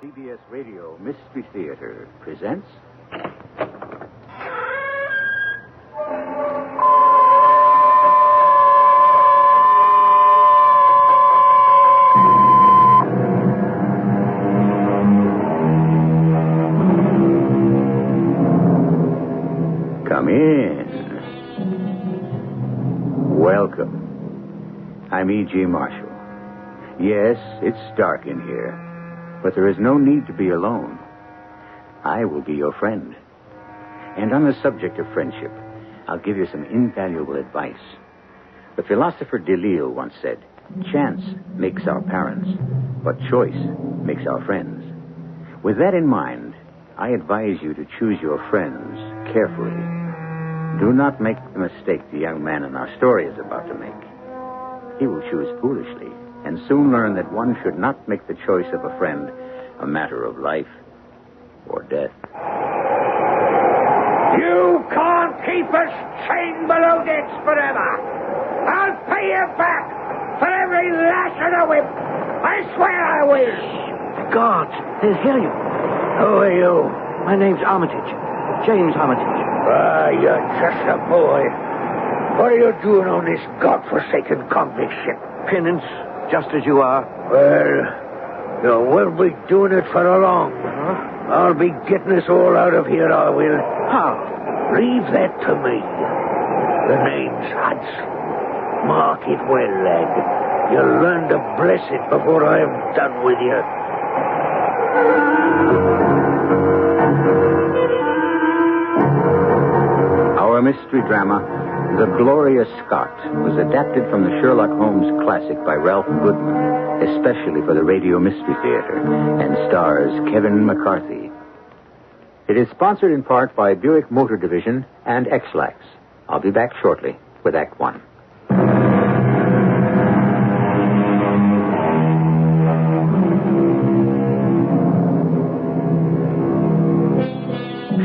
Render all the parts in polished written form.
CBS Radio Mystery Theater presents... Come in. Welcome. I'm E.G. Marshall. Yes, it's dark in here. But there is no need to be alone. I will be your friend. And on the subject of friendship, I'll give you some invaluable advice. The philosopher Deleuze once said, chance makes our parents, but choice makes our friends. With that in mind, I advise you to choose your friends carefully. Do not make the mistake the young man in our story is about to make. He will choose foolishly and soon learn that one should not make the choice of a friend a matter of life or death. You can't keep us chained below decks forever. I'll pay you back for every lash of the whip. I swear I will. The guards, they'll hear you. Who are you? My name's Armitage. James Armitage. You're just a boy. What are you doing on this godforsaken convict ship? Penance, just as you are. Well, you won't be doing it for long. Huh? I'll be getting us all out of here, I will. How? Leave that to me. The name's Hudson. Mark it well, lad. You'll learn to bless it before I'm done with you. Our mystery drama, The Gloria Scott, was adapted from the Sherlock Holmes classic by Ralph Goodman, especially for the Radio Mystery Theater, and stars Kevin McCarthy. It is sponsored in part by Buick Motor Division and X-Lax. I'll be back shortly with Act One.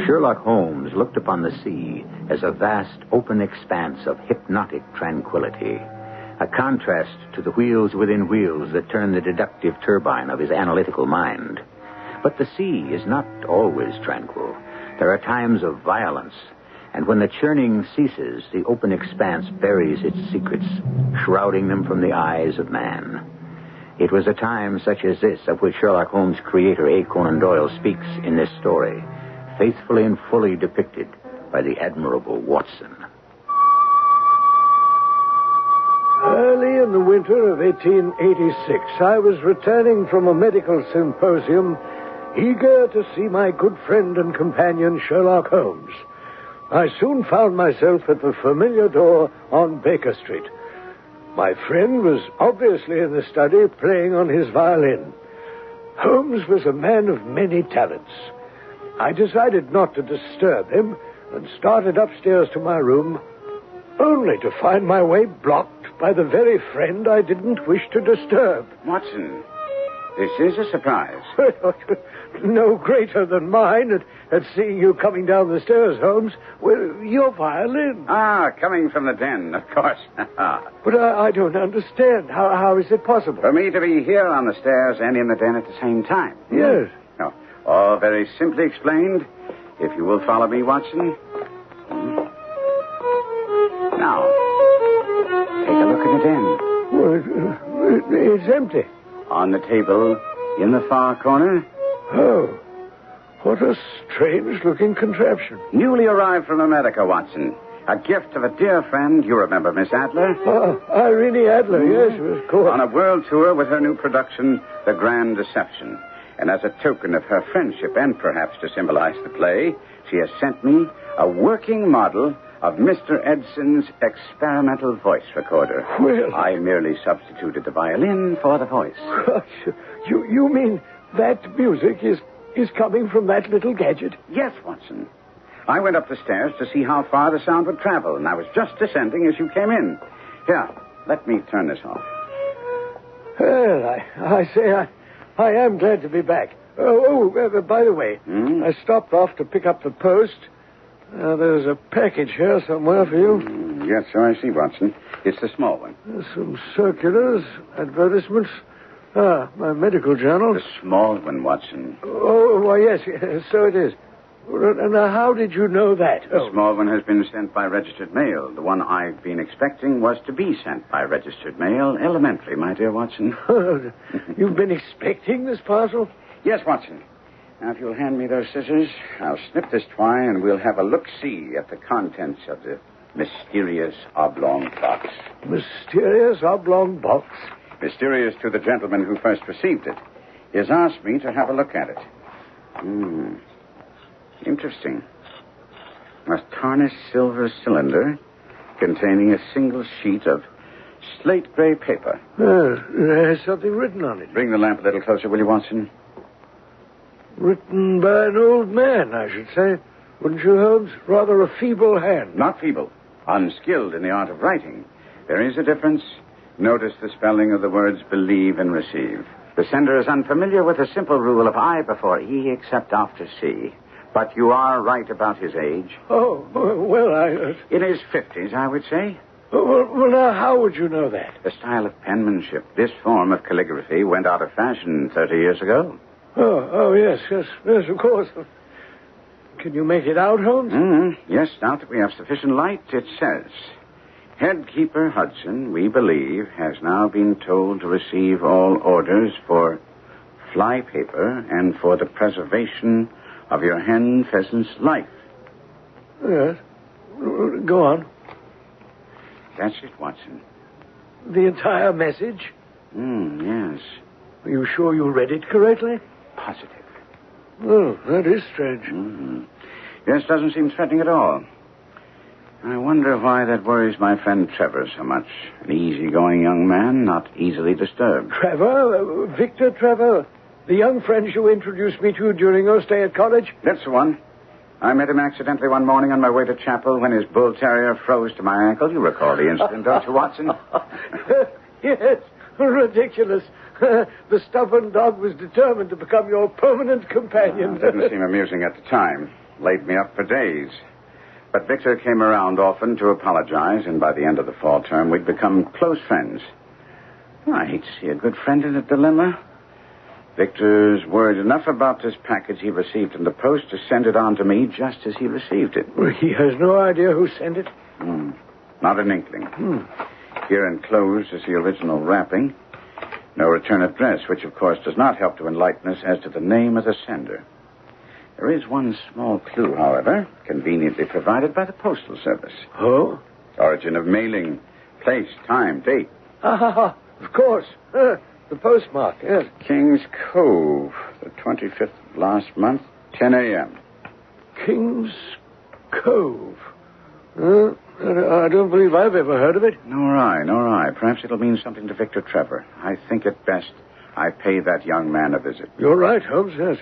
Sherlock Holmes looked upon the sea as a vast, open expanse of hypnotic tranquility, a contrast to the wheels within wheels that turn the deductive turbine of his analytical mind. But the sea is not always tranquil. There are times of violence, and when the churning ceases, the open expanse buries its secrets, shrouding them from the eyes of man. It was a time such as this of which Sherlock Holmes' creator, A. Conan Doyle, speaks in this story, faithfully and fully depicted by the admirable Watson. Early in the winter of 1886, I was returning from a medical symposium, eager to see my good friend and companion, Sherlock Holmes. I soon found myself at the familiar door on Baker Street. My friend was obviously in the study, playing on his violin. Holmes was a man of many talents. I decided not to disturb him and started upstairs to my room, only to find my way blocked by the very friend I didn't wish to disturb. Watson, this is a surprise. No greater than mine at seeing you coming down the stairs, Holmes. Well, your violin. Ah, coming from the den, of course. But I don't understand. How is it possible? For me to be here on the stairs and in the den at the same time. Yes. No, all very simply explained. If you will follow me, Watson. Now, take a look in the den. Well, it's empty. On the table, in the far corner. Oh, what a strange-looking contraption. Newly arrived from America, Watson. A gift of a dear friend. You remember Miss Adler? Irene Adler, yes, of course. On a world tour with her new production, The Grand Deception. And as a token of her friendship, and perhaps to symbolize the play, she has sent me a working model of Mr. Edson's experimental voice recorder. Well, I merely substituted the violin for the voice. Gosh, you mean that music is coming from that little gadget? Yes, Watson. I went up the stairs to see how far the sound would travel, and I was just descending as you came in. Here, let me turn this off. Well, I say I am glad to be back. By the way, I stopped off to pick up the post. There's a package here somewhere for you. Yes, so I see, Watson. It's the small one. Some circulars, advertisements, My medical journal. The small one, Watson. Oh, why, yes, so it is. Now, how did you know that? The small one has been sent by registered mail. The one I've been expecting was to be sent by registered mail elementary, my dear Watson. You've been expecting this parcel? Yes, Watson. Now, if you'll hand me those scissors, I'll snip this twine and we'll have a look-see at the contents of the mysterious oblong box. Mysterious oblong box? Mysterious to the gentleman who first received it. He has asked me to have a look at it. Interesting. A tarnished silver cylinder containing a single sheet of slate gray paper. It has something written on it. Bring the lamp a little closer, will you, Watson? Written by an old man, I should say. Wouldn't you, Holmes? Rather a feeble hand. Not feeble. Unskilled in the art of writing. There is a difference. Notice the spelling of the words believe and receive. The sender is unfamiliar with the simple rule of I before E except after C. But you are right about his age. Oh, well, In his 50s, I would say. Well, now, how would you know that? The style of penmanship, this form of calligraphy, went out of fashion 30 years ago. Oh, yes, of course. Can you make it out, Holmes? Yes, now that we have sufficient light, it says, Headkeeper Hudson, we believe, has now been told to receive all orders for fly paper and for the preservation of your hen pheasant's life. Yes. Go on. That's it, Watson. The entire message? Yes. Are you sure you read it correctly? Positive. Oh, that is strange. Yes, doesn't seem threatening at all. I wonder why that worries my friend Trevor so much. An easygoing young man, not easily disturbed. Trevor? Victor Trevor? The young friend you introduced me to during your stay at college? That's the one. I met him accidentally one morning on my way to chapel when his bull terrier froze to my ankle. You recall the incident, don't you, Watson? Yes. Ridiculous. The stubborn dog was determined to become your permanent companion. It didn't seem amusing at the time. Laid me up for days. But Victor came around often to apologize, and by the end of the fall term, we'd become close friends. I hate to see a good friend in a dilemma. Victor's worried enough about this package he received in the post to send it on to me just as he received it. Well, he has no idea who sent it? Not an inkling. Here enclosed is the original wrapping. No return address, which, of course, does not help to enlighten us as to the name of the sender. There is one small clue, however, conveniently provided by the Postal Service. Oh? Origin of mailing, place, time, date. Of course. The postmark, yes. King's Cove, the 25th of last month, 10 a.m. King's Cove. I don't believe I've ever heard of it. Nor I. Perhaps it'll mean something to Victor Trevor. I think it best I pay that young man a visit. You're right, Holmes, yes.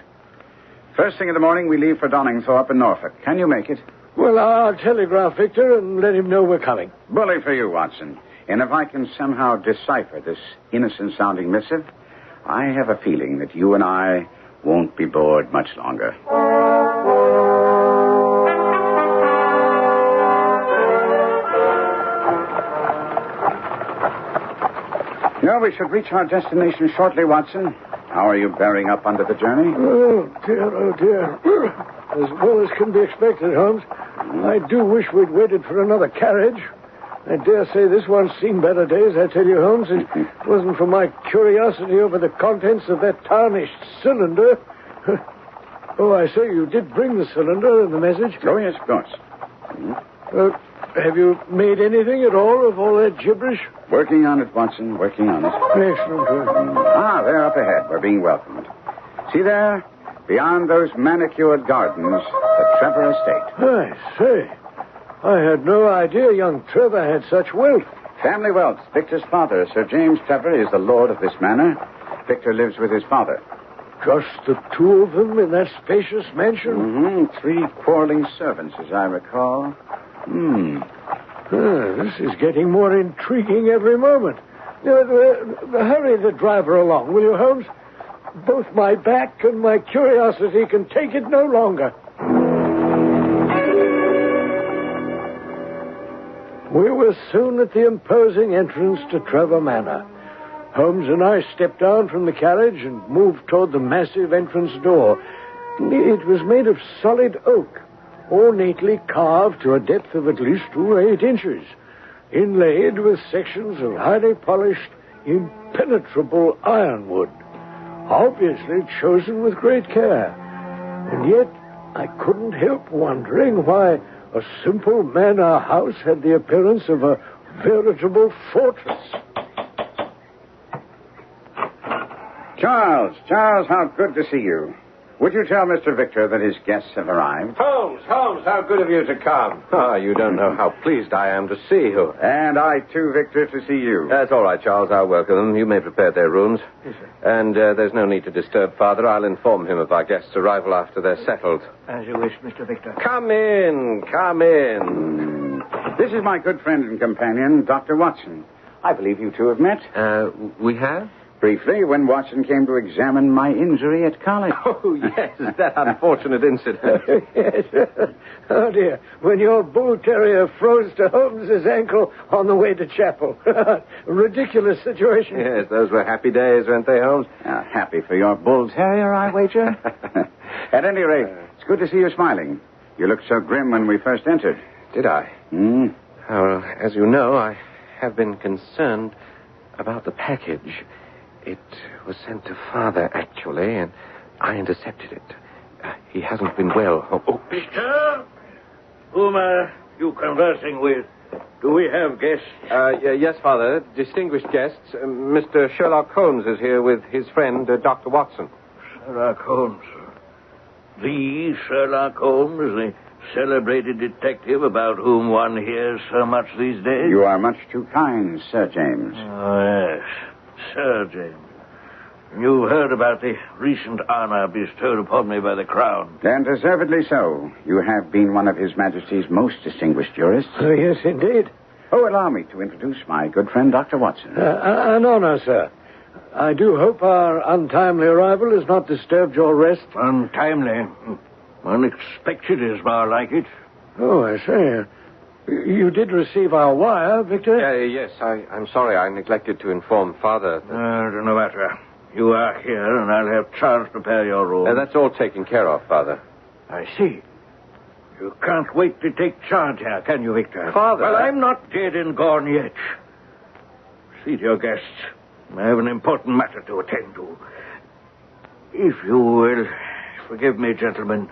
First thing in the morning, we leave for Doningthorpe in Norfolk. Can you make it? Well, I'll telegraph Victor and let him know we're coming. Bully for you, Watson. And if I can somehow decipher this innocent-sounding missive, I have a feeling that you and I won't be bored much longer. Well, we should reach our destination shortly, Watson. How are you bearing up under the journey? Oh, dear. As well as can be expected, Holmes. I do wish we'd waited for another carriage. I dare say this one's seen better days, I tell you, Holmes. It wasn't for my curiosity over the contents of that tarnished cylinder. Oh, I say, you did bring the cylinder and the message? Oh, yes, of course. Have you made anything at all of all that gibberish? Working on it, Watson, working on it. Excellent. There up ahead. We're being welcomed. See there? Beyond those manicured gardens, the Trevor estate. I say, I had no idea young Trevor had such wealth. Family wealth. Victor's father, Sir James Trevor, is the lord of this manor. Victor lives with his father. Just the two of them in that spacious mansion? 3 quarreling servants, as I recall. This is getting more intriguing every moment. Hurry the driver along, will you, Holmes? Both my back and my curiosity can take it no longer. We were soon at the imposing entrance to Trevor Manor. Holmes and I stepped down from the carriage and moved toward the massive entrance door. It was made of solid oak, ornately carved to a depth of at least 2 or 8 inches, inlaid with sections of highly polished, impenetrable ironwood, obviously chosen with great care. And yet, I couldn't help wondering why a simple manor house had the appearance of a veritable fortress. Charles, how good to see you. Would you tell Mr. Victor that his guests have arrived? Holmes, how good of you to come. Oh, you don't know how pleased I am to see you. And I, too, Victor, to see you. That's all right, Charles. I'll welcome them. You may prepare their rooms. Yes, sir. And there's no need to disturb Father. I'll inform him of our guests' arrival after they're settled. As you wish, Mr. Victor. Come in. This is my good friend and companion, Dr. Watson. I believe you two have met. We have? Briefly, when Watson came to examine my injury at college. Oh, yes, that unfortunate incident. Yes. Oh, dear. When your bull terrier froze to Holmes's ankle on the way to chapel. Ridiculous situation. Yes, those were happy days, weren't they, Holmes? Happy for your bull terrier, I wager. At any rate, it's good to see you smiling. You looked so grim when we first entered. Did I? Well, as you know, I have been concerned about the package. It was sent to Father, actually, and I intercepted it. He hasn't been well. Oh. Victor? Whom are you conversing with? Do we have guests? Yes, Father. Distinguished guests. Mr. Sherlock Holmes is here with his friend, Dr. Watson. Sherlock Holmes. The Sherlock Holmes, the celebrated detective about whom one hears so much these days? You are much too kind, Sir James. Oh, yes. Sir James. You heard about the recent honor bestowed upon me by the Crown. And deservedly so. You have been one of His Majesty's most distinguished jurists. Oh, yes, indeed. Oh, allow me to introduce my good friend, Dr. Watson. An honor, sir. I do hope our untimely arrival has not disturbed your rest. Untimely? Unexpected is more like it. Oh, I say. You did receive our wire, Victor? Yes, I'm sorry. I neglected to inform Father. No matter. You are here, and I'll have Charles prepare your room. That's all taken care of, Father. I see. You can't wait to take charge here, can you, Victor? Father... Well, I'm not dead and gone yet. Seat your guests. I have an important matter to attend to. If you will forgive me, gentlemen,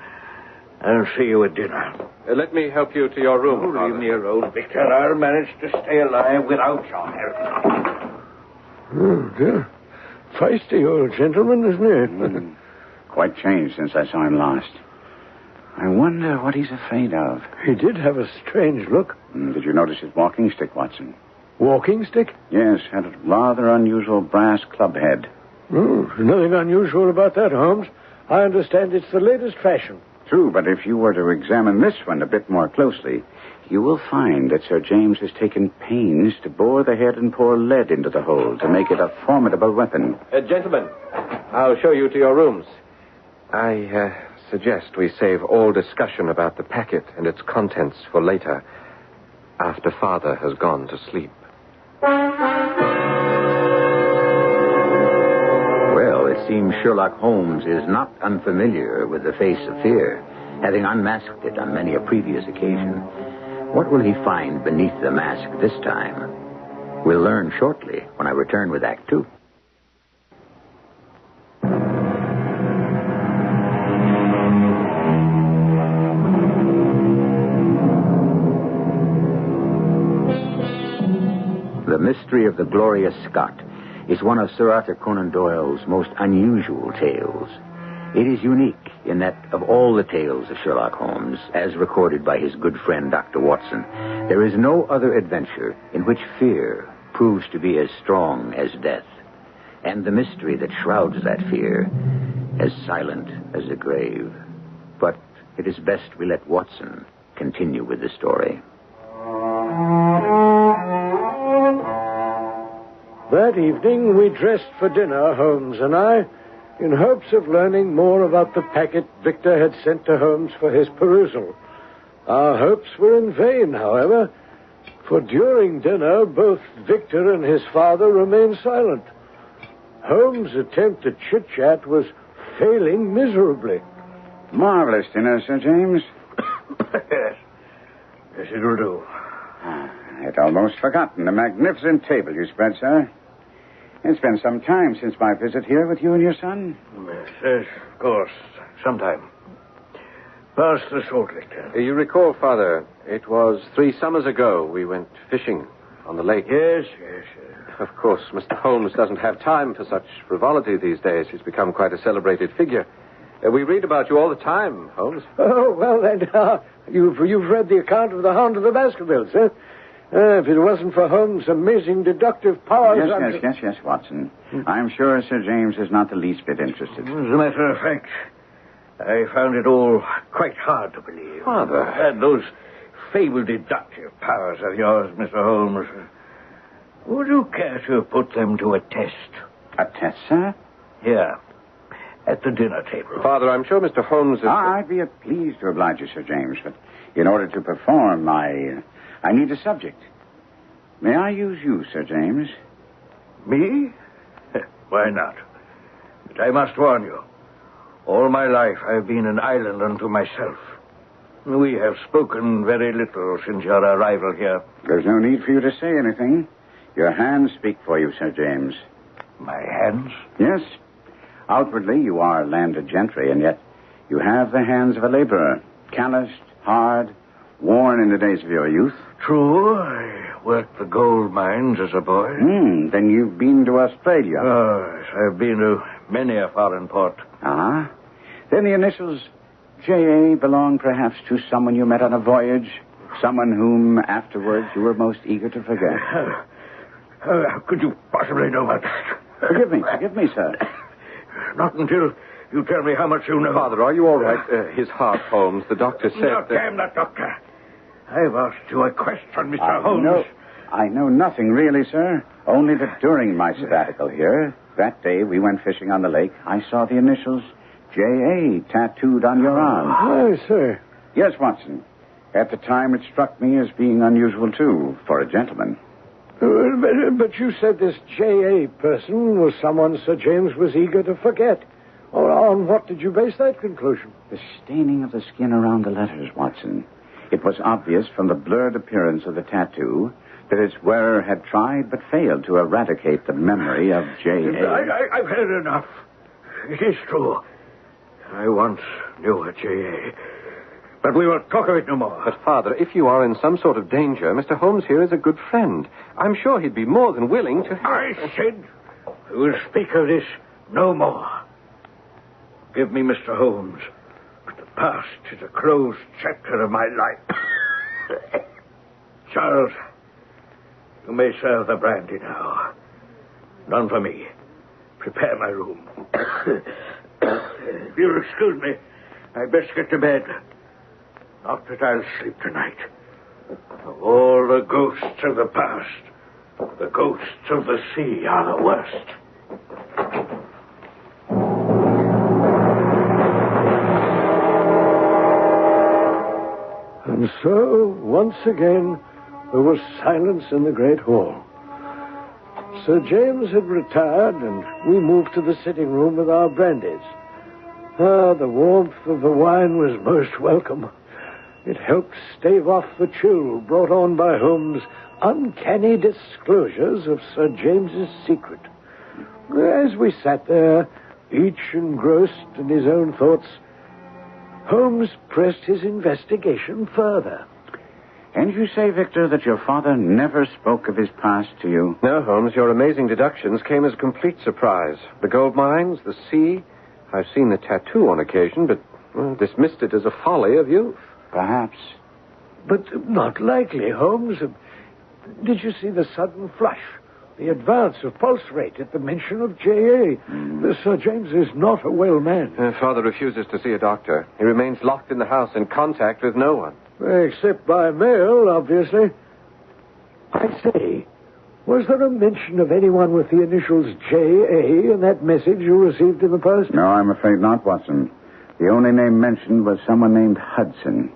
I'll see you at dinner. Let me help you to your room, Father. Leave me alone, Victor. I'll manage to stay alive without your help. Oh, dear. Feisty old gentleman, isn't he? Quite changed since I saw him last. I wonder what he's afraid of. He did have a strange look. Did you notice his walking stick, Watson? Walking stick? Yes, had a rather unusual brass club head. Oh, nothing unusual about that, Holmes. I understand it's the latest fashion. True, but if you were to examine this one a bit more closely, you will find that Sir James has taken pains to bore the head and pour lead into the hole to make it a formidable weapon. Gentlemen, I'll show you to your rooms. I suggest we save all discussion about the packet and its contents for later, after Father has gone to sleep. Well, it seems Sherlock Holmes is not unfamiliar with the face of fear, having unmasked it on many a previous occasion. What will he find beneath the mask this time? We'll learn shortly when I return with Act 2. The Mystery of the Gloria Scott is one of Sir Arthur Conan Doyle's most unusual tales. It is unique in that of all the tales of Sherlock Holmes, as recorded by his good friend Dr. Watson, there is no other adventure in which fear proves to be as strong as death, and the mystery that shrouds that fear as silent as the grave. But it is best we let Watson continue with the story. That evening, we dressed for dinner, Holmes and I, in hopes of learning more about the packet Victor had sent to Holmes for his perusal. Our hopes were in vain, however, for during dinner, both Victor and his father remained silent, Holmes' attempt at chit-chat was failing miserably. Marvelous dinner, Sir James. Yes. Yes, it'll do. I'd almost forgotten the magnificent table you spread, sir. It's been some time since my visit here with you and your son. Yes, of course. Sometime. Pass the salt liquor. You recall, Father, it was 3 summers ago we went fishing on the lake. Yes. Of course, Mr. Holmes doesn't have time for such frivolity these days. He's become quite a celebrated figure. We read about you all the time, Holmes. Oh, well, then, you've read the account of the Hound of the Baskervilles, eh? If it wasn't for Holmes' amazing deductive powers... Yes, Watson. I'm sure Sir James is not the least bit interested. As a matter of fact, I found it all quite hard to believe. Father. And those fabled deductive powers of yours, Mr. Holmes. Would you care to put them to a test? A test, sir? Here, at the dinner table. Father, I'm sure Mr. Holmes is... I'd be pleased to oblige you, Sir James, but in order to perform, I need a subject. May I use you, Sir James? Me? Why not? But I must warn you. All my life I've been an island unto myself. We have spoken very little since your arrival here. There's no need for you to say anything. Your hands speak for you, Sir James. My hands? Yes. Outwardly, you are landed gentry, and yet you have the hands of a laborer. Calloused, hard, worn in the days of your youth. True. I worked the gold mines as a boy. Then you've been to Australia. Oh, yes, I've been to many a foreign port. Ah. Then the initials J.A. belong perhaps to someone you met on a voyage, someone whom afterwards you were most eager to forget. How could you possibly know about that? Forgive me, sir. Not until you tell me how much you know. Father, are you all right? His heart, Holmes. The doctor said No, damn that doctor. I've asked you a question, Mr. Holmes. No, I know nothing really, sir. Only that during my sabbatical here, that day we went fishing on the lake, I saw the initials J.A. tattooed on your arm. Aye, sir. Yes, Watson. At the time, it struck me as being unusual, too, for a gentleman. But you said this J.A. person was someone Sir James was eager to forget. On what did you base that conclusion? The staining of the skin around the letters, Watson. It was obvious from the blurred appearance of the tattoo that its wearer had tried but failed to eradicate the memory of J.A. I've had enough. It is true. I once knew a J.A., but we won't talk of it no more. But, Father, if you are in some sort of danger, Mr. Holmes here is a good friend. I'm sure he'd be more than willing to help. I said we will speak of this no more. Give me Mr. Holmes. The past is a closed chapter of my life. Charles, you may serve the brandy now. None for me. Prepare my room. If you'll excuse me, I'd best get to bed. Not that I'll sleep tonight. Of all the ghosts of the past, the ghosts of the sea are the worst. And so, once again, there was silence in the great hall. Sir James had retired, and we moved to the sitting room with our brandies. The warmth of the wine was most welcome. It helped stave off the chill brought on by Holmes' uncanny disclosures of Sir James's secret. As we sat there, each engrossed in his own thoughts, Holmes pressed his investigation further. And you say, Victor, that your father never spoke of his past to you? No, Holmes, your amazing deductions came as a complete surprise. The gold mines, the sea. I've seen the tattoo on occasion, but dismissed it as a folly of youth. Perhaps. But not likely, Holmes. Did you see the sudden flush? The advance of pulse rate at the mention of J.A. Sir James is not a well man. Father refuses to see a doctor. He remains locked in the house in contact with no one. Except by mail, obviously. I say, was there a mention of anyone with the initials J.A. in that message you received in the post? No, I'm afraid not, Watson. The only name mentioned was someone named Hudson.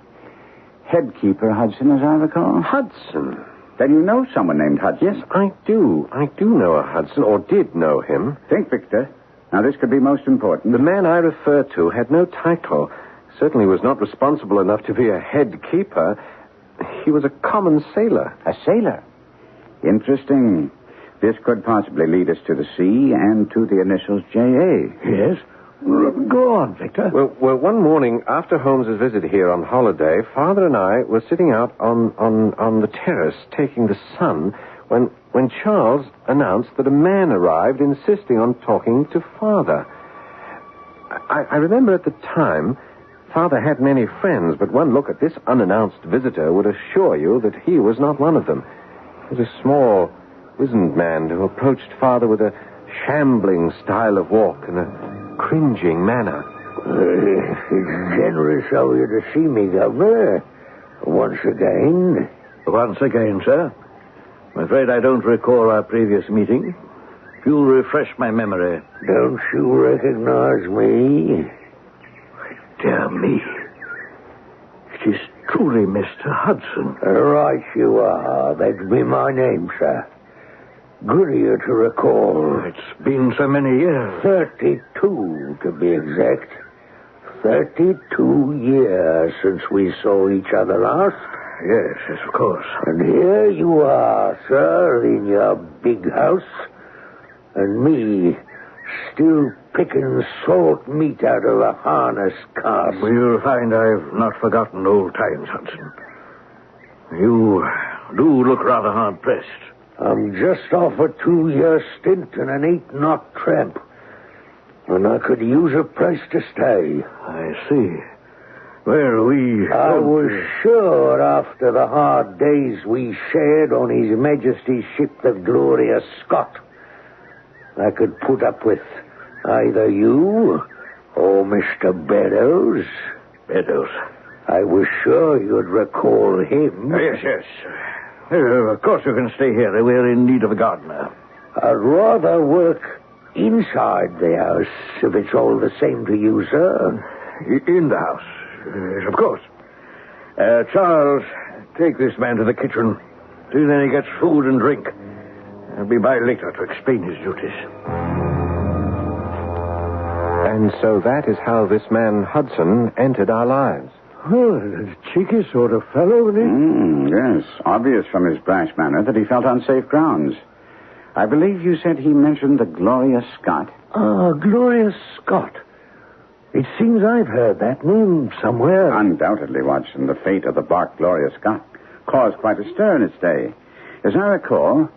Headkeeper Hudson, as I recall. Hudson? Then you know someone named Hudson. Yes, I do. I do know a Hudson, or did know him. Think, Victor. Now, this could be most important. The man I refer to had no title. Certainly was not responsible enough to be a head keeper. He was a common sailor. A sailor? Interesting. This could possibly lead us to the sea and to the initials J.A. Yes? Go on, Victor. Well, one morning after Holmes's visit here on holiday, Father and I were sitting out on the terrace taking the sun when Charles announced that a man arrived insisting on talking to Father. I remember at the time, Father had many friends, but one look at this unannounced visitor would assure you that he was not one of them. He was a small, wizened man who approached Father with a shambling style of walk and a cringing manner. It's generous of you to see me, Governor. Once again. Once again, sir. I'm afraid I don't recall our previous meeting. If you'll refresh my memory. Don't you recognize me? Dear me. It is truly Mr. Hudson. Right you are. That'd be my name, sir. Good of you to recall. It's been so many years. 32, to be exact. 32 years since we saw each other last. Yes, of course. And here you are, sir, in your big house. And me, still picking salt meat out of a harness cask. Well, you'll find I've not forgotten old times, Hudson. You do look rather hard-pressed. I'm just off a 2-year stint in an 8-knot tramp. And I could use a place to stay. I see. Well, I was sure after the hard days we shared on His Majesty's ship, the Gloria Scott, I could put up with either you or Mr. Beddoes. Beddoes? I was sure you'd recall him. Yes. Of course you can stay here. We're in need of a gardener. I'd rather work inside the house, if it's all the same to you, sir. In the house? Yes, of course. Charles, take this man to the kitchen. See then he gets food and drink. I'll be by later to explain his duties. And so that is how this man Hudson entered our lives. Well, a cheeky sort of fellow, isn't he? Yes. Obvious from his brash manner that he felt on safe grounds. I believe you said he mentioned the Gloria Scott. Ah, Gloria Scott. It seems I've heard that name somewhere. Undoubtedly, Watson. The fate of the bark Gloria Scott caused quite a stir in its day. As I recall,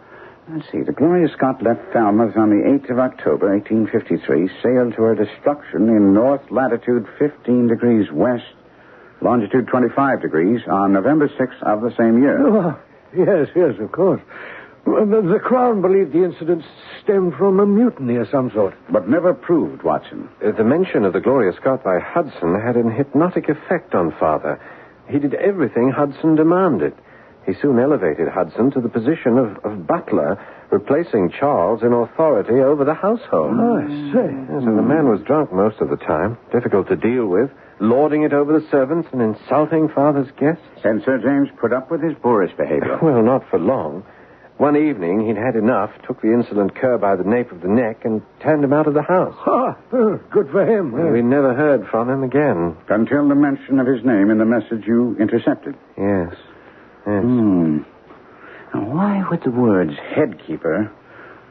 let's see, the Gloria Scott left Falmouth on the 8th of October, 1853, sailed to her destruction in north latitude 15 degrees west, longitude 25 degrees, on November 6th of the same year. Oh, yes, of course. The Crown believed the incident stemmed from a mutiny of some sort. But never proved, Watson. The mention of the Gloria Scott by Hudson had an hypnotic effect on Father. He did everything Hudson demanded. He soon elevated Hudson to the position of butler, replacing Charles in authority over the household. Oh, I see. Yes, and the man was drunk most of the time, difficult to deal with, lording it over the servants and insulting Father's guests. And Sir James put up with his boorish behavior. Well, not for long. One evening, he'd had enough, took the insolent cur by the nape of the neck, and turned him out of the house. Good for him. We never heard from him again. Until the mention of his name in the message you intercepted. Yes. Now, why would the words headkeeper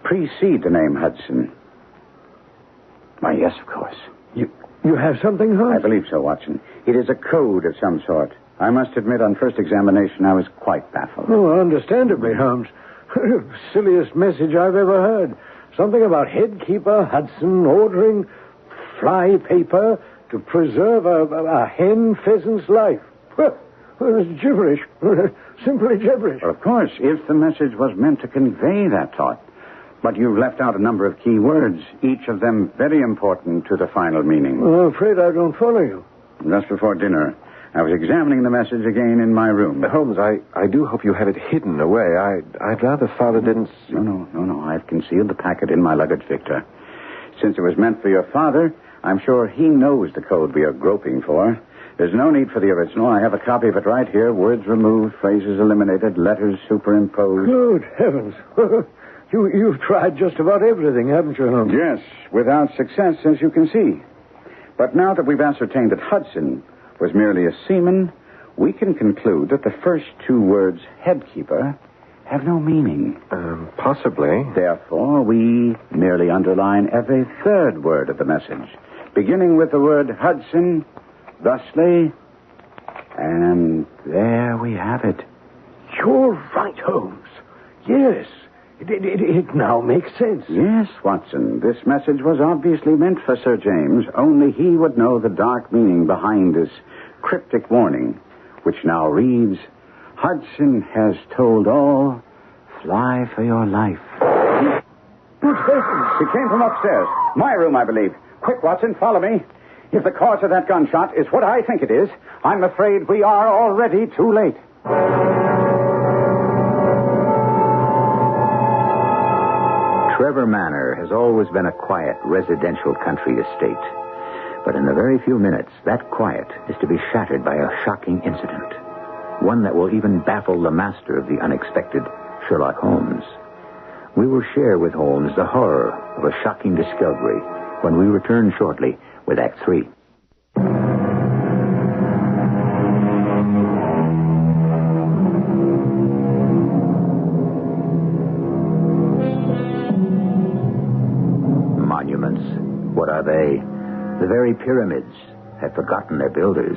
precede the name Hudson? Why, yes, of course. You have something, Holmes? I believe so, Watson. It is a code of some sort. I must admit, on first examination, I was quite baffled. Oh, understandably, Holmes. Silliest message I've ever heard. Something about headkeeper Hudson ordering fly paper to preserve a hen pheasant's life. Well, it's gibberish. Simply gibberish. Well, of course, if the message was meant to convey that thought. But you've left out a number of key words, each of them very important to the final meaning. Well, I'm afraid I don't follow you. Just before dinner, I was examining the message again in my room. Holmes, I do hope you have it hidden away. I'd rather Father didn't... No. I've concealed the packet in my luggage, Victor. Since it was meant for your father, I'm sure he knows the code we are groping for. There's no need for the original. I have a copy of it right here. Words removed, phrases eliminated, letters superimposed. Good heavens. You've tried just about everything, haven't you, Holmes? Yes, without success, as you can see. But now that we've ascertained that Hudson was merely a seaman, we can conclude that the first two words, headkeeper, have no meaning. Possibly. Therefore, we merely underline every third word of the message, beginning with the word Hudson, thusly, and there we have it. You're right, Holmes. Yes. It now makes sense. Yes, Watson. This message was obviously meant for Sir James. Only he would know the dark meaning behind this cryptic warning, which now reads, Hudson has told all. Fly for your life. Good heavens. She came from upstairs. My room, I believe. Quick, Watson, follow me. If the cause of that gunshot is what I think it is, I'm afraid we are already too late. Trevor Manor has always been a quiet residential country estate. But in a very few minutes, that quiet is to be shattered by a shocking incident. One that will even baffle the master of the unexpected, Sherlock Holmes. We will share with Holmes the horror of a shocking discovery when we return shortly with Act 3. Monuments, what are they? The very pyramids have forgotten their builders.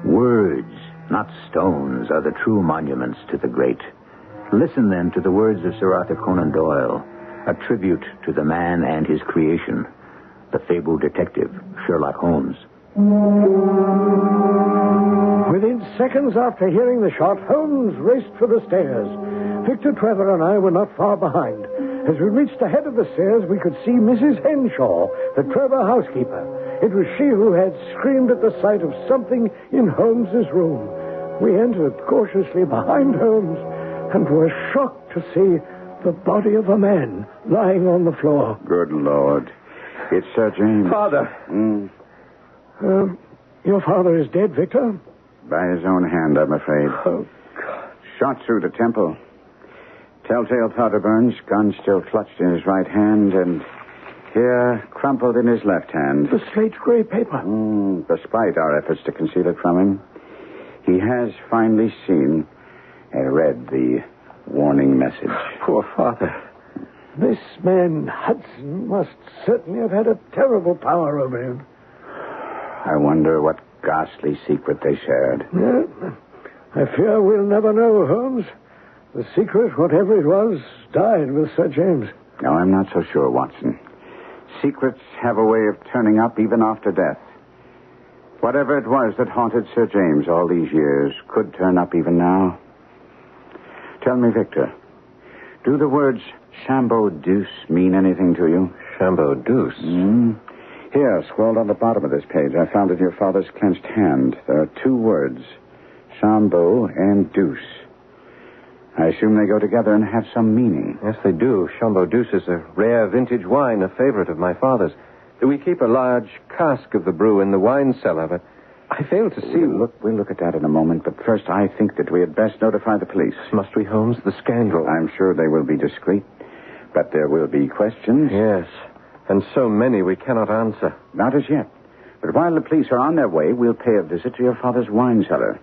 Words, not stones, are the true monuments to the great. Listen, then, to the words of Sir Arthur Conan Doyle, a tribute to the man and his creation, the fabled detective, Sherlock Holmes. Within seconds after hearing the shot, Holmes raced for the stairs. Victor, Trevor, and I were not far behind. As we reached the head of the stairs, we could see Mrs. Henshaw, the Trevor housekeeper. It was she who had screamed at the sight of something in Holmes's room. We entered cautiously behind Holmes and were shocked to see the body of a man lying on the floor. Good Lord. It's Sir James. Father. Your father is dead, Victor? By his own hand, I'm afraid. Oh, God. Shot through the temple. Telltale powder burns, gun still clutched in his right hand, and here, crumpled in his left hand. The slate gray paper. Despite our efforts to conceal it from him, he has finally seen and read the warning message. Poor father. This man, Hudson, must certainly have had a terrible power over him. I wonder what ghastly secret they shared. Yeah, I fear we'll never know, Holmes. The secret, whatever it was, died with Sir James. No, I'm not so sure, Watson. Secrets have a way of turning up even after death. Whatever it was that haunted Sir James all these years could turn up even now. Tell me, Victor, do the words Chambeau Deuce mean anything to you? Chambeau Deuce? Here, scrolled on the bottom of this page, I found in your father's clenched hand. There are two words, Chambeau and Deuce. I assume they go together and have some meaning. Yes, they do. Chambeau Deuce is a rare vintage wine, a favorite of my father's. We keep a large cask of the brew in the wine cellar, but I fail to see... We'll look at that in a moment, but first I think that we had best notify the police. Must we, Holmes? The scandal. I'm sure they will be discreet, but there will be questions. Yes, and so many we cannot answer. Not as yet. But while the police are on their way, we'll pay a visit to your father's wine cellar.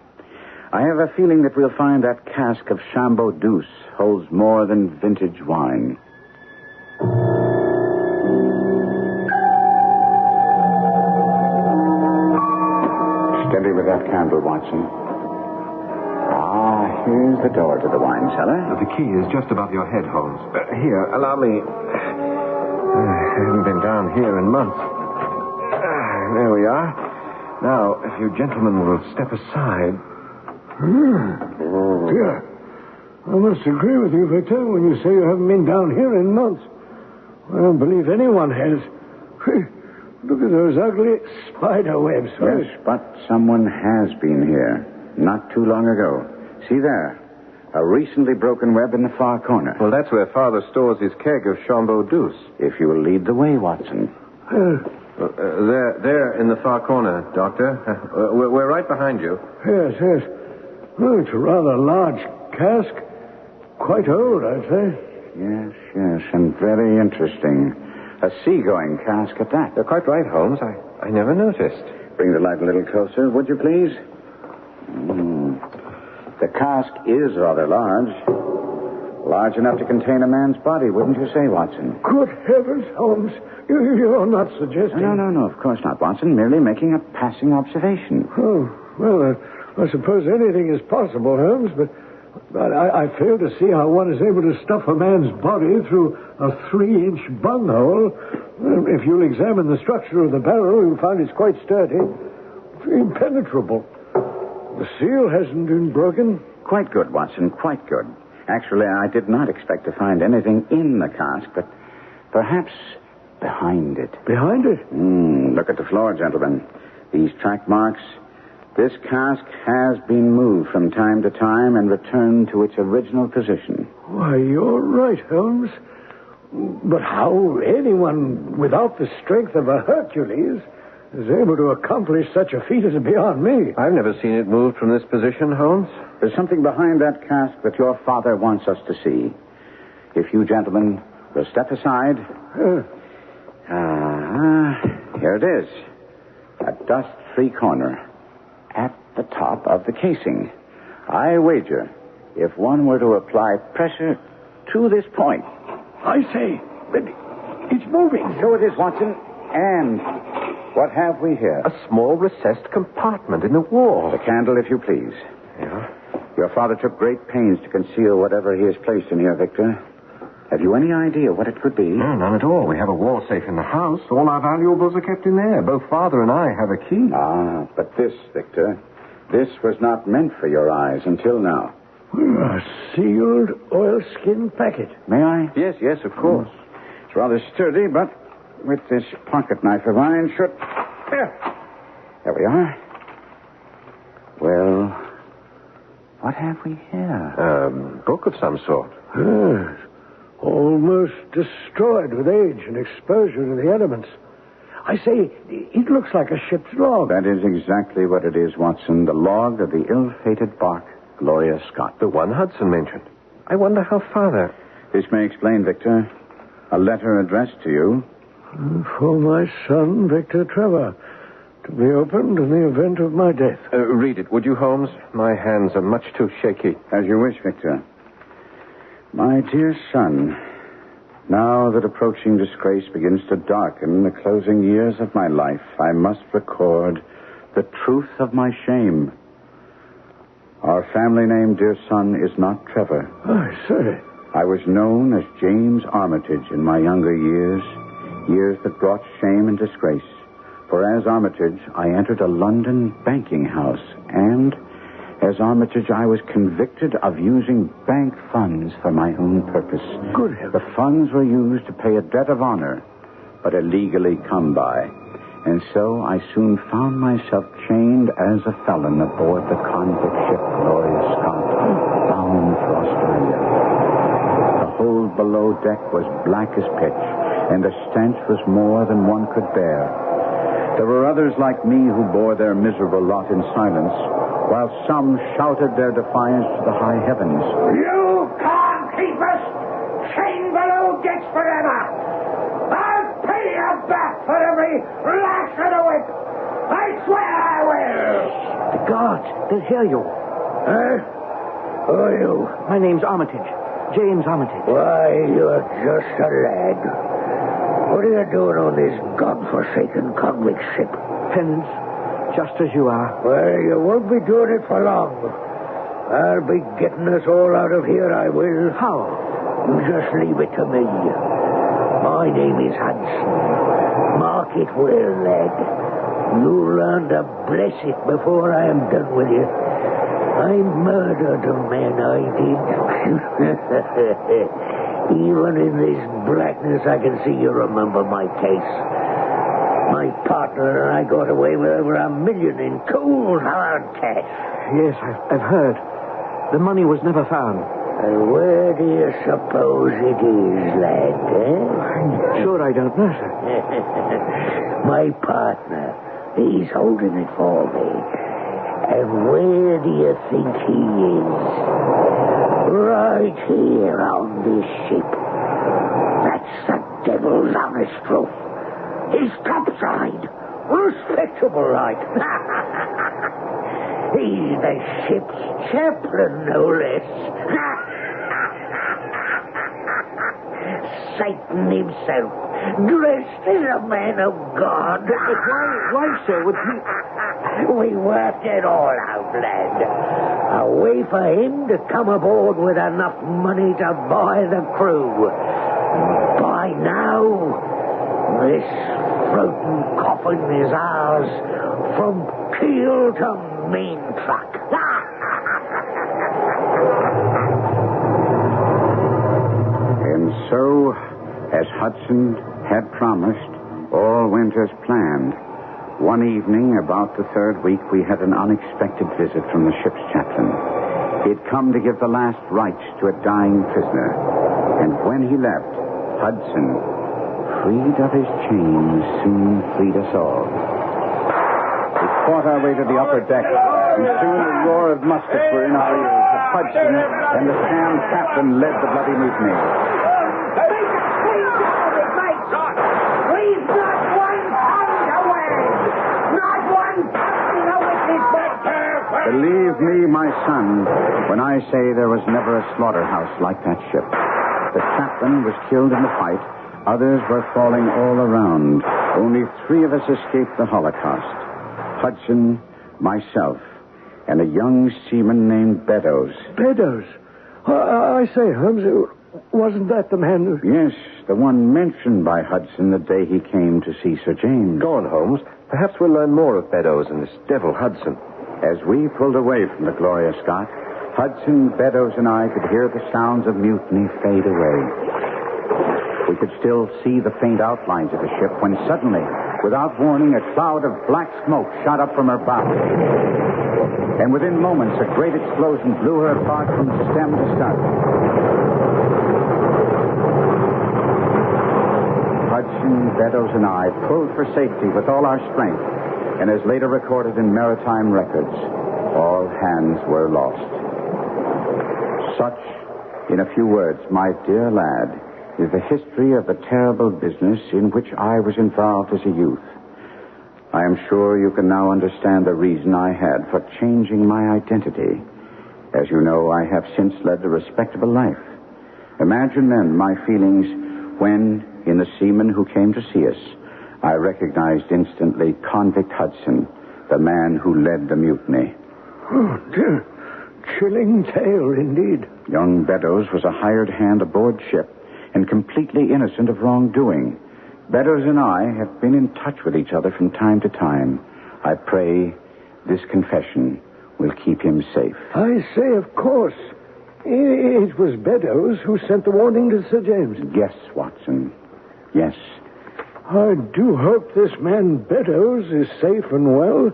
I have a feeling that we'll find that cask of Chambeau Deuce holds more than vintage wine. Steady with that candle, Watson. Here's the door to the wine cellar. The key is just above your head, Holmes. Here, allow me. I haven't been down here in months. There we are. Now, if you gentlemen will step aside. Yeah. I must agree with you, Victor, when you say you haven't been down here in months. I don't believe anyone has. Look at those ugly spider webs. Yes, but someone has been here not too long ago. See there, a recently broken web in the far corner. Well, that's where Father stores his keg of Chambeau Deuce. If you will lead the way, Watson. There in the far corner, Doctor. We're right behind you. Yes, yes. Oh, it's a rather large cask. Quite old, I'd say. Yes, yes, and very interesting. A seagoing cask at that. You're quite right, Holmes. I never noticed. Bring the light a little closer, would you please? The cask is rather large. Large enough to contain a man's body, wouldn't you say, Watson? Good heavens, Holmes. You're not suggesting... No, of course not, Watson. Merely making a passing observation. Oh, well, I suppose anything is possible, Holmes, but I fail to see how one is able to stuff a man's body through a 3-inch bunghole. If you'll examine the structure of the barrel, you'll find it's quite sturdy. Impenetrable. The seal hasn't been broken. Quite good, Watson, quite good. Actually, I did not expect to find anything in the cask, but perhaps behind it. Behind it? Look at the floor, gentlemen. These track marks. This cask has been moved from time to time and returned to its original position. Why, you're right, Holmes. But how anyone without the strength of a Hercules is able to accomplish such a feat is beyond me. I've never seen it moved from this position, Holmes. There's something behind that cask that your father wants us to see. If you gentlemen will step aside. Here it is. A dust-free corner at the top of the casing. I wager if one were to apply pressure to this point. I say, but it's moving. So it is, Watson. And what have we here? A small recessed compartment in the wall. The candle, if you please. Yeah? Your father took great pains to conceal whatever he has placed in here, Victor. Have you any idea what it could be? No, none at all. We have a wall safe in the house. All our valuables are kept in there. Both Father and I have a key. But this, Victor, this was not meant for your eyes until now. A sealed oilskin packet. May I? Yes, of course. It's rather sturdy, but with this pocket knife of mine should... There we are. Well, what have we here? A book of some sort. Yes. Almost destroyed with age and exposure to the elements. I say, it looks like a ship's log. That is exactly what it is, Watson. The log of the ill-fated bark, Gloria Scott. The one Hudson mentioned. I wonder how Father... This may explain, Victor. A letter addressed to you. For my son, Victor Trevor, to be opened in the event of my death. Read it, would you, Holmes? My hands are much too shaky. As you wish, Victor. My dear son, now that approaching disgrace begins to darken the closing years of my life, I must record the truth of my shame. Our family name, dear son, is not Trevor. I say. I was known as James Armitage in my younger years that brought shame and disgrace. For as Armitage, I entered a London banking house, and as Armitage, I was convicted of using bank funds for my own purpose. Good heavens. The funds were used to pay a debt of honor, but illegally come by. And so I soon found myself chained as a felon aboard the convict ship Gloria Scott, bound for Australia. The hold below deck was black as pitch, and the stench was more than one could bear. There were others like me who bore their miserable lot in silence, while some shouted their defiance to the high heavens. You can't keep us chained below decks forever. I'll pay you back for every lash of the whip. I swear I will. The guards, they'll hear you. Who are you? My name's Armitage. James Armitage. Why, you're just a lad. What are you doing on this godforsaken convict ship? Penance, just as you are. Well, you won't be doing it for long. I'll be getting us all out of here, I will. How? You just leave it to me. My name is Hudson. Mark it well, lad. You'll learn to bless it before I am done with you. I murdered a man, I did. Even in this blackness, I can see you remember my case. My partner and I got away with over $1 million in cold, hard cash. Yes, I've heard. The money was never found. And where do you suppose it is, lad, eh? I'm sure I don't know, sir. My partner, he's holding it for me. And where do you think he is? Right here on this ship. That's the devil's honest truth. He's topside. Respectable, right? He's the ship's chaplain, no less. Satan himself, dressed as a man of God. But why, sir, would he... We worked it all out, lad. A way for him to come aboard with enough money to buy the crew. By now, this floating coffin is ours from keel to main truck. And so, as Hudson had promised, all went as planned. One evening, about the third week, we had an unexpected visit from the ship's chaplain. He'd come to give the last rites to a dying prisoner. And when he left, Hudson, freed of his chains, soon freed us all. We fought our way to the upper deck, and soon the roar of muskets were in our ears. Hudson and the Sam captain led the bloody mutiny. Believe me, my son, when I say there was never a slaughterhouse like that ship. The captain was killed in the fight. Others were falling all around. Only 3 of us escaped the Holocaust. Hudson, myself, and a young seaman named Beddoes. Beddoes? I say, Holmes, wasn't that the man who... Yes, the one mentioned by Hudson the day he came to see Sir James. Go on, Holmes. Perhaps we'll learn more of Beddoes and this devil Hudson. As we pulled away from the Gloria Scott, Hudson, Beddoes, and I could hear the sounds of mutiny fade away. We could still see the faint outlines of the ship when suddenly, without warning, a cloud of black smoke shot up from her bow. And within moments, a great explosion blew her apart from stem to stern. Hudson, Beddoes, and I pulled for safety with all our strength, and as later recorded in maritime records, all hands were lost. Such, in a few words, my dear lad, is the history of the terrible business in which I was involved as a youth. I am sure you can now understand the reason I had for changing my identity. As you know, I have since led a respectable life. Imagine then my feelings when, in the seaman who came to see us, I recognized instantly Convict Hudson, the man who led the mutiny. Oh, dear. Chilling tale, indeed. Young Beddoes was a hired hand aboard ship and completely innocent of wrongdoing. Beddoes and I have been in touch with each other from time to time. I pray this confession will keep him safe. I say, of course. It was Beddoes who sent the warning to Sir James. Yes, Watson. Yes. I do hope this man Beddoes is safe and well.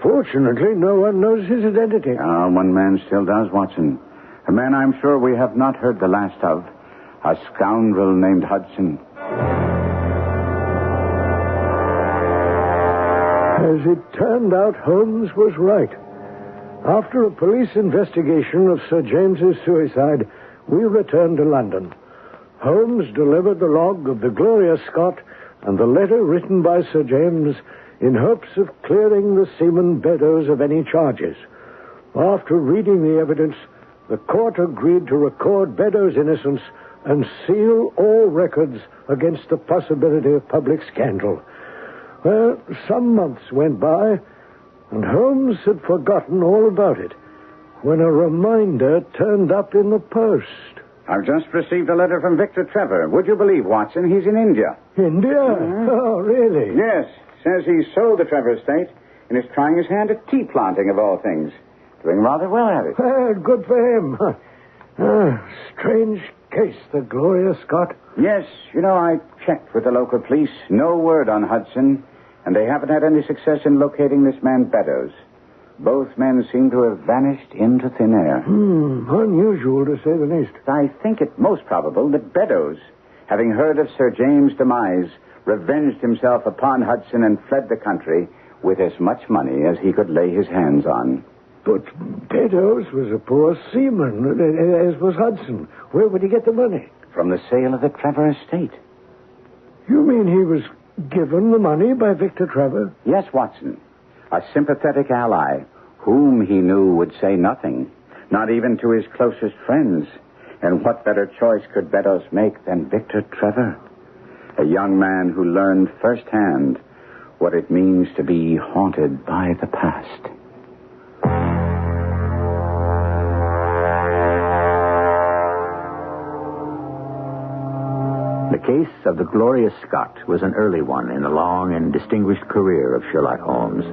Fortunately, no one knows his identity. One man still does, Watson. A man I'm sure we have not heard the last of. A scoundrel named Hudson. As it turned out, Holmes was right. After a police investigation of Sir James's suicide, we returned to London. Holmes delivered the log of the Gloria Scott and the letter written by Sir James in hopes of clearing the seaman Beddoes of any charges. After reading the evidence, the court agreed to record Beddoes' innocence and seal all records against the possibility of public scandal. Well, some months went by, and Holmes had forgotten all about it when a reminder turned up in the post. I've just received a letter from Victor Trevor. Would you believe, Watson, he's in India. India? Mm-hmm. Oh, really? Yes. Says he sold the Trevor estate and is trying his hand at tea planting, of all things. Doing rather well at it. Well, good for him. Strange case, the Gloria Scott. Yes. You know, I checked with the local police. No word on Hudson, and they haven't had any success in locating this man Beddoes. Both men seem to have vanished into thin air. Unusual, to say the least. I think it most probable that Beddoes, having heard of Sir James' demise, revenged himself upon Hudson and fled the country with as much money as he could lay his hands on. But Beddoes was a poor seaman, as was Hudson. Where would he get the money? From the sale of the Trevor estate. You mean he was given the money by Victor Trevor? Yes, Watson. A sympathetic ally whom he knew would say nothing, not even to his closest friends. And what better choice could Beddoes make than Victor Trevor? A young man who learned firsthand what it means to be haunted by the past. The case of the Gloria Scott was an early one in the long and distinguished career of Sherlock Holmes.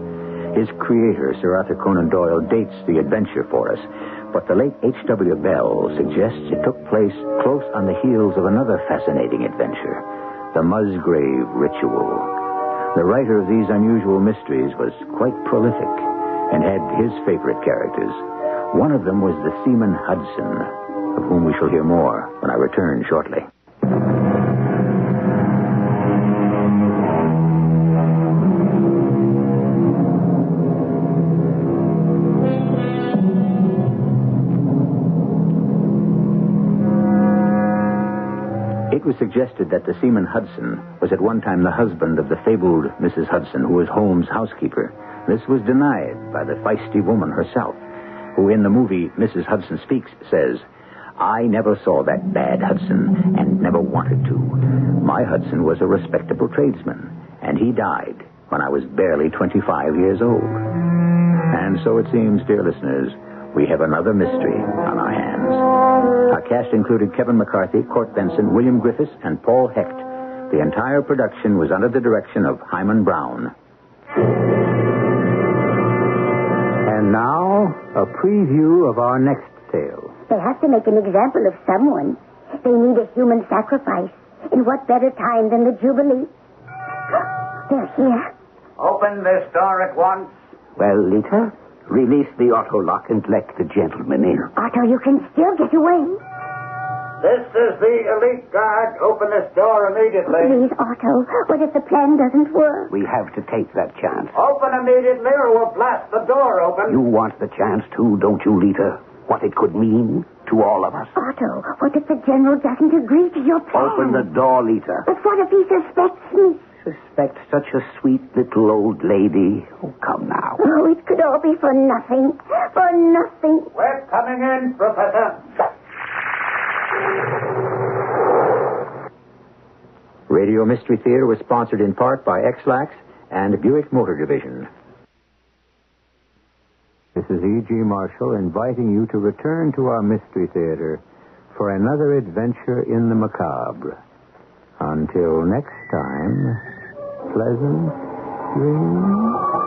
His creator, Sir Arthur Conan Doyle, dates the adventure for us, but the late H.W. Bell suggests it took place close on the heels of another fascinating adventure, the Musgrave Ritual. The writer of these unusual mysteries was quite prolific and had his favorite characters. One of them was the seaman Hudson, of whom we shall hear more when I return shortly. It was suggested that the seaman Hudson was at one time the husband of the fabled Mrs. Hudson, who was Holmes' housekeeper. This was denied by the feisty woman herself, who in the movie Mrs. Hudson Speaks says, "I never saw that bad Hudson and never wanted to. My Hudson was a respectable tradesman, and he died when I was barely 25 years old." And so it seems, dear listeners, we have another mystery on our hands. Our cast included Kevin McCarthy, Court Benson, William Griffiths, and Paul Hecht. The entire production was under the direction of Hyman Brown. And now, a preview of our next tale. They have to make an example of someone. They need a human sacrifice. And what better time than the Jubilee? They're here. Open this door at once. Well, Lita, release the auto lock and let the gentleman in. Otto, you can still get away. This is the elite guard. Open this door immediately. Please, Otto, what if the plan doesn't work? We have to take that chance. Open immediately or we'll blast the door open. You want the chance too, don't you, Lita? What it could mean to all of us. Otto, what if the general doesn't agree to your plan? Open the door, Lita. But what if he suspects me? Suspect such a sweet little old lady. Oh, come now. Oh, it could all be for nothing. For nothing. We're coming in, Professor. Radio Mystery Theater was sponsored in part by X-Lax and Buick Motor Division. This is E.G. Marshall inviting you to return to our Mystery Theater for another adventure in the macabre. Until next time, pleasant dreams.